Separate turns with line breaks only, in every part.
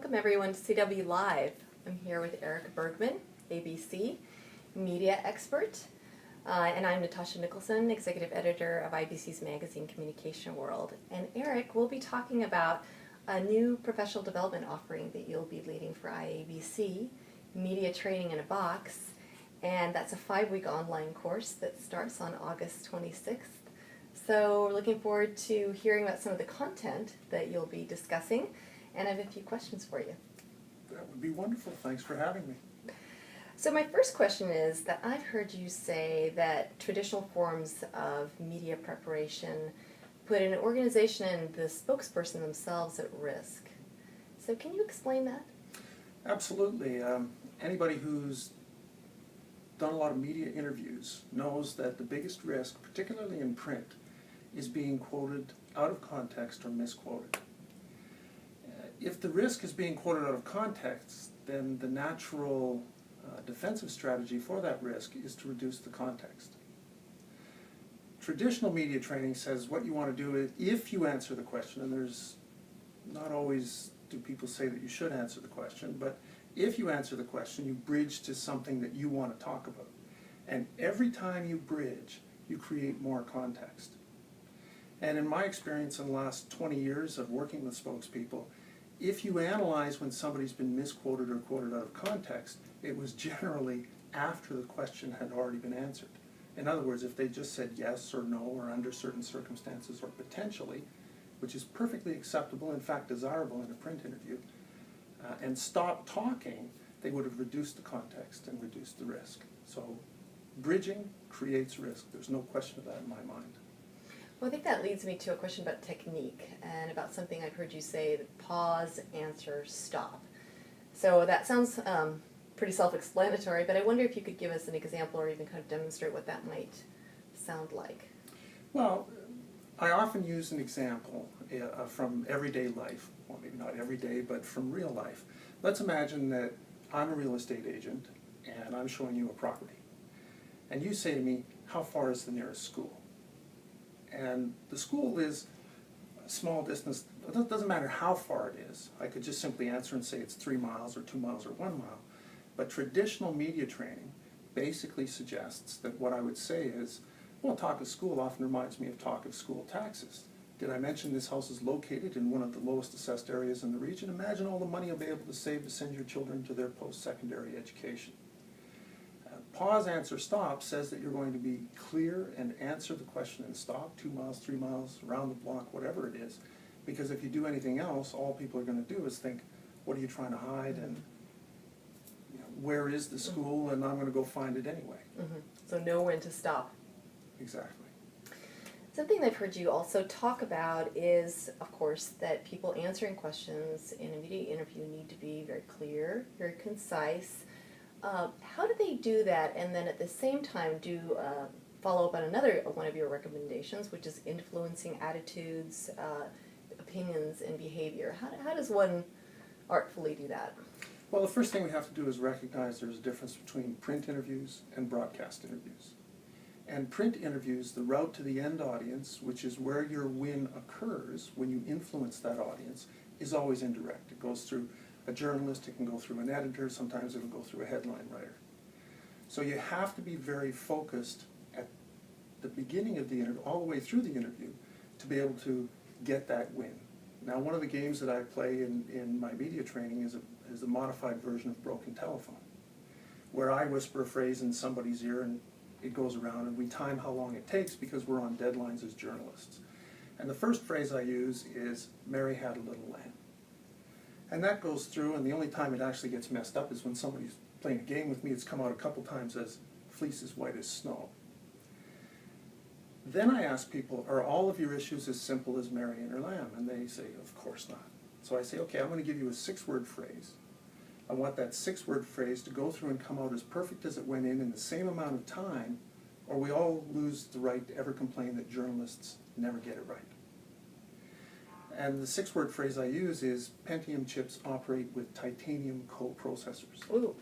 Welcome everyone to CW Live. I'm here with Eric Bergman, ABC, media expert, and I'm Natasha Nicholson, executive editor of IBC's magazine Communication World. And Eric will be talking about a new professional development offering that you'll be leading for IABC, Media Training in a Box, and that's a 5-week online course that starts on August 26th. So we're looking forward to hearing about some of the content that you'll be discussing, and I have a few questions for you.
That would be wonderful. Thanks for having me.
So my first question is that I've heard you say that traditional forms of media preparation put an organization and the spokesperson themselves at risk. So can you explain that?
Absolutely. Anybody who's done a lot of media interviews knows that the biggest risk, particularly in print, is being quoted out of context or misquoted. If the risk is being quoted out of context, then the natural defensive strategy for that risk is to reduce the context. Traditional media training says what you want to do is, if you answer the question, and there's not always do people say that you should answer the question, but if you answer the question, you bridge to something that you want to talk about. And every time you bridge, you create more context. And in my experience in the last 20 years of working with spokespeople, if you analyze when somebody's been misquoted or quoted out of context, it was generally after the question had already been answered. In other words, if they just said yes or no or under certain circumstances or potentially, which is perfectly acceptable, in fact desirable in a print interview, and stopped talking, they would have reduced the context and reduced the risk. So bridging creates risk. There's no question of that in my mind.
Well, I think that leads me to a question about technique and about something I've heard you say, pause, answer, stop. So that sounds pretty self-explanatory, but I wonder if you could give us an example or even kind of demonstrate what that might sound like.
Well, I often use an example from everyday life. Well, maybe not every day, but from real life. Let's imagine that I'm a real estate agent and I'm showing you a property. And you say to me, how far is the nearest school? And the school is a small distance. It doesn't matter how far it is. I could just simply answer and say it's 3 miles or 2 miles or 1 mile. But traditional media training basically suggests that what I would say is, well, talk of school often reminds me of talk of school taxes. Did I mention this house is located in one of the lowest assessed areas in the region? Imagine all the money you'll be able to save to send your children to their post-secondary education. Pause, answer, stop says that you're going to be clear and answer the question and stop, 2 miles, 3 miles, around the block, whatever it is. Because if you do anything else, all people are going to do is think, what are you trying to hide? And where is the school? And I'm going to go find it anyway.
Mm-hmm. So know when to stop.
Exactly.
Something I've heard you also talk about is, of course, that people answering questions in a media interview need to be very clear, very concise. How do they do that, and then at the same time do follow up on another one of your recommendations, which is influencing attitudes, opinions, and behavior? How does one artfully do that?
Well, the first thing we have to do is recognize there's a difference between print interviews and broadcast interviews. And print interviews, the route to the end audience, which is where your win occurs when you influence that audience, is always indirect. It goes through a journalist, it can go through an editor, sometimes it'll go through a headline writer. So you have to be very focused at the beginning of the interview, all the way through the interview, to be able to get that win. Now, one of the games that I play in my media training is a modified version of broken telephone, where I whisper a phrase in somebody's ear and it goes around, and we time how long it takes because we're on deadlines as journalists. And the first phrase I use is, Mary had a little lamb. And that goes through, and the only time it actually gets messed up is when somebody's playing a game with me. It's come out a couple times as fleece as white as snow. Then I ask people, are all of your issues as simple as Mary and her lamb? And they say, of course not. So I say, okay, I'm going to give you a 6-word phrase. I want that 6-word phrase to go through and come out as perfect as it went in the same amount of time, or we all lose the right to ever complain that journalists never get it right. And the 6-word phrase I use is, Pentium chips operate with titanium coprocessors.
Ooh,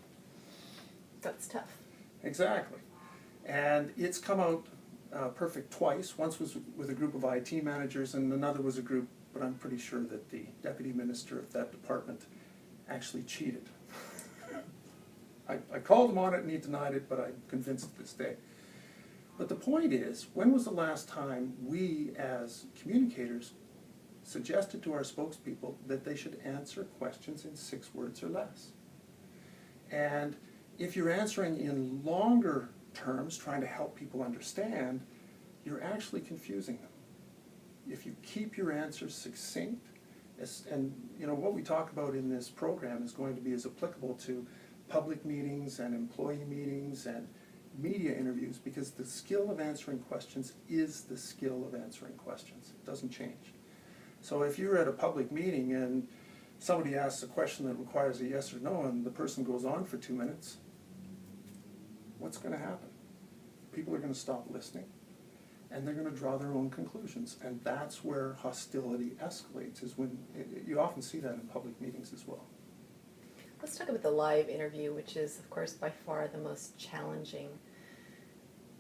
that's tough.
Exactly. And it's come out perfect twice. Once was with a group of IT managers, and another was a group, but I'm pretty sure that the deputy minister of that department actually cheated. I called him on it and he denied it, but I'm convinced to this day. But the point is, when was the last time we as communicators suggested to our spokespeople that they should answer questions in 6 words or less? And if you're answering in longer terms, trying to help people understand, you're actually confusing them. If you keep your answers succinct, and you know what we talk about in this program is going to be as applicable to public meetings and employee meetings and media interviews, because the skill of answering questions is the skill of answering questions. It doesn't change. So if you're at a public meeting and somebody asks a question that requires a yes or no and the person goes on for 2 minutes, what's going to happen? People are going to stop listening and they're going to draw their own conclusions, and that's where hostility escalates, is when you often see that in public meetings as well.
Let's talk about the live interview, which is, of course, by far the most challenging.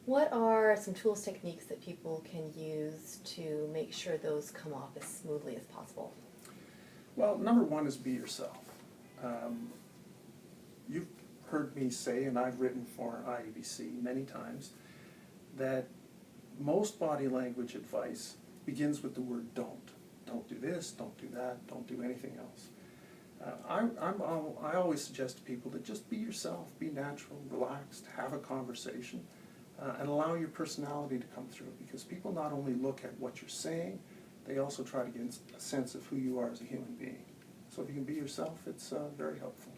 What are some tools, techniques that people can use to make sure those come off as smoothly as possible?
Well, number one is be yourself. You've heard me say, and I've written for IABC many times, that most body language advice begins with the word don't. Don't do this, don't do that, don't do anything else. I always suggest to people to just be yourself, be natural, relaxed, have a conversation, and allow your personality to come through, because people not only look at what you're saying, they also try to get a sense of who you are as a human being. So if you can be yourself, it's very helpful.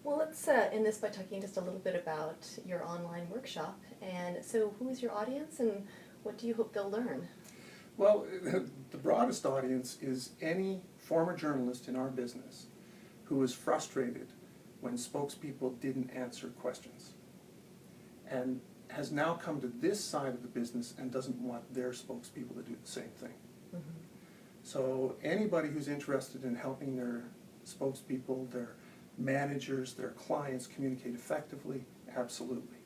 Well, let's end this by talking just a little bit about your online workshop. And so who is your audience and what do you hope they'll learn?
Well, the broadest audience is any former journalist in our business who is frustrated when spokespeople didn't answer questions, and has now come to this side of the business and doesn't want their spokespeople to do the same thing. Mm-hmm. So anybody who's interested in helping their spokespeople, their managers, their clients communicate effectively, absolutely.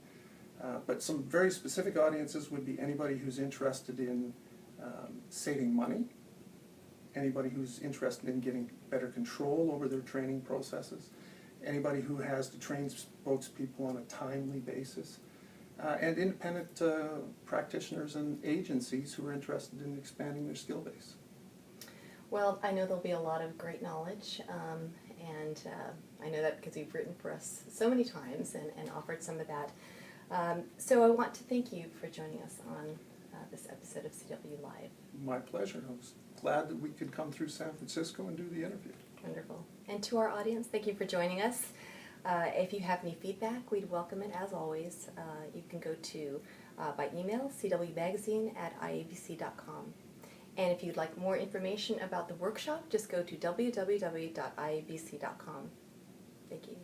But some very specific audiences would be anybody who's interested in saving money, anybody who's interested in getting better control over their training processes, anybody who has to train spokespeople on a timely basis, and independent practitioners and agencies who are interested in expanding their skill base. Well,
I know there'll be a lot of great knowledge, and I know that because you've written for us so many times and offered some of that. So I want to thank you for joining us on this episode of CW Live.
My pleasure. I was glad that we could come through San Francisco and do the interview.
Wonderful. And to our audience, thank you for joining us. If you have any feedback, we'd welcome it as always. You can go to by email, cwmagazine@iabc.com. And if you'd like more information about the workshop, just go to www.iabc.com. Thank you.